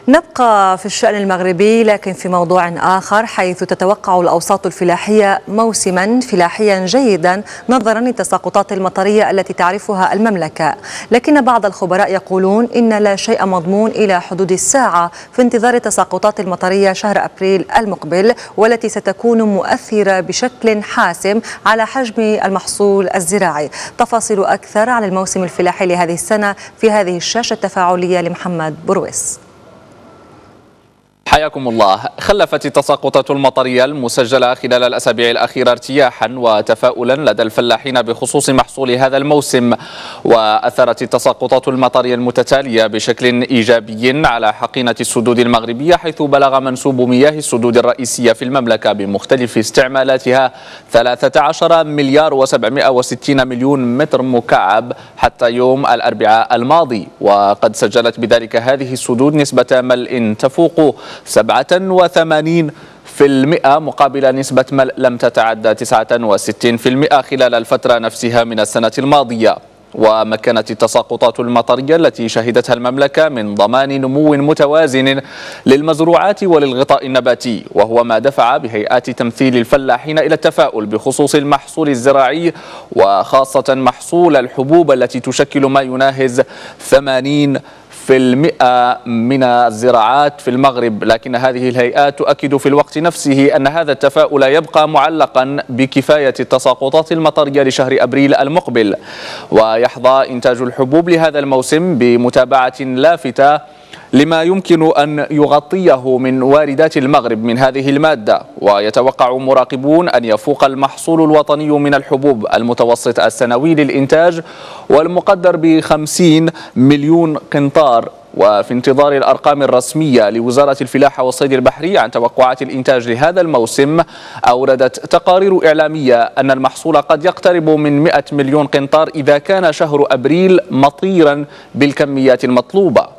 نبقى في الشأن المغربي لكن في موضوع آخر، حيث تتوقع الأوساط الفلاحية موسما فلاحيا جيدا نظرا للتساقطات المطرية التي تعرفها المملكة، لكن بعض الخبراء يقولون إن لا شيء مضمون إلى حدود الساعة في انتظار التساقطات المطرية شهر أبريل المقبل، والتي ستكون مؤثرة بشكل حاسم على حجم المحصول الزراعي. تفاصيل أكثر عن الموسم الفلاحي لهذه السنة في هذه الشاشة التفاعلية لمحمد برويس. حياكم الله. خلفت التساقطات المطرية المسجلة خلال الأسابيع الأخيرة ارتياحا وتفاؤلا لدى الفلاحين بخصوص محصول هذا الموسم، وأثرت التساقطات المطرية المتتالية بشكل إيجابي على حقينة السدود المغربية، حيث بلغ منسوب مياه السدود الرئيسية في المملكة بمختلف استعمالاتها 13 مليار و760 مليون متر مكعب حتى يوم الأربعاء الماضي، وقد سجلت بذلك هذه السدود نسبة ملء تفوق 87% مقابل نسبة ملء لم تتعدى 69% خلال الفترة نفسها من السنة الماضية. ومكنت التساقطات المطرية التي شهدتها المملكة من ضمان نمو متوازن للمزروعات وللغطاء النباتي، وهو ما دفع بهيئات تمثيل الفلاحين إلى التفاؤل بخصوص المحصول الزراعي، وخاصة محصول الحبوب التي تشكل ما يناهز 80% من الزراعات في المغرب. لكن هذه الهيئات تؤكد في الوقت نفسه أن هذا التفاؤل يبقى معلقا بكفاية التساقطات المطرية لشهر أبريل المقبل. ويحظى إنتاج الحبوب لهذا الموسم بمتابعة لافتة لما يمكن أن يغطيه من واردات المغرب من هذه المادة، ويتوقع مراقبون أن يفوق المحصول الوطني من الحبوب المتوسط السنوي للإنتاج والمقدر ب50 مليون قنطار. وفي انتظار الأرقام الرسمية لوزارة الفلاحة والصيد البحري عن توقعات الإنتاج لهذا الموسم، أوردت تقارير إعلامية أن المحصول قد يقترب من 100 مليون قنطار إذا كان شهر أبريل مطيرا بالكميات المطلوبة.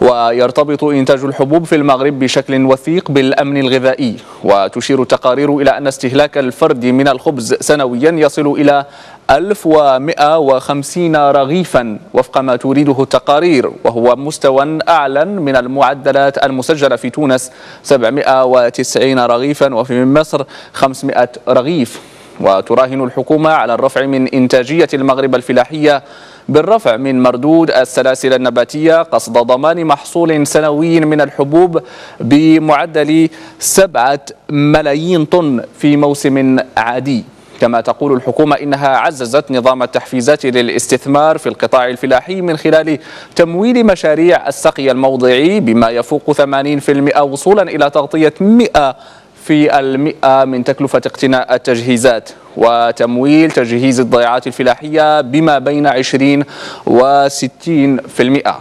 ويرتبط إنتاج الحبوب في المغرب بشكل وثيق بالأمن الغذائي، وتشير التقارير إلى أن استهلاك الفرد من الخبز سنويا يصل إلى 1150 رغيفا وفق ما تريده التقارير، وهو مستوى أعلى من المعدلات المسجلة في تونس 790 رغيفا وفي مصر 500 رغيف. وتراهن الحكومة على الرفع من إنتاجية المغرب الفلاحية بالرفع من مردود السلاسل النباتية قصد ضمان محصول سنوي من الحبوب بمعدل 7 ملايين طن في موسم عادي. كما تقول الحكومة إنها عززت نظام التحفيزات للاستثمار في القطاع الفلاحي من خلال تمويل مشاريع السقي الموضعي بما يفوق 80% وصولا إلى تغطية 100% من تكلفة اقتناء التجهيزات، وتمويل تجهيز الضيعات الفلاحية بما بين 20 و60%.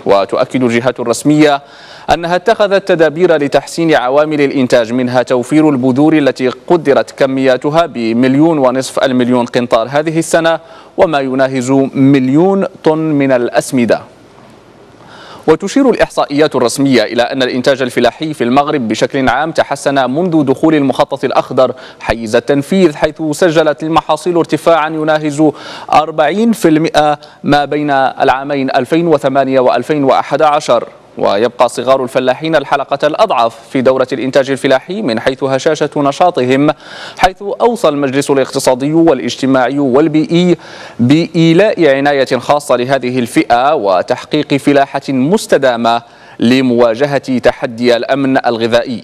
وتؤكد الجهات الرسمية أنها اتخذت تدابير لتحسين عوامل الإنتاج، منها توفير البذور التي قدرت كمياتها ب1.5 مليون قنطار هذه السنة، وما يناهز 1,000,000 طن من الأسمدة. وتشير الإحصائيات الرسمية إلى أن الإنتاج الفلاحي في المغرب بشكل عام تحسن منذ دخول المخطط الأخضر حيز التنفيذ، حيث سجلت المحاصيل ارتفاعا يناهز 40% ما بين العامين 2008 و2011. ويبقى صغار الفلاحين الحلقة الأضعف في دورة الإنتاج الفلاحي من حيث هشاشة نشاطهم، حيث أوصى المجلس الاقتصادي والاجتماعي والبيئي بإيلاء عناية خاصة لهذه الفئة وتحقيق فلاحة مستدامة لمواجهة تحدي الأمن الغذائي.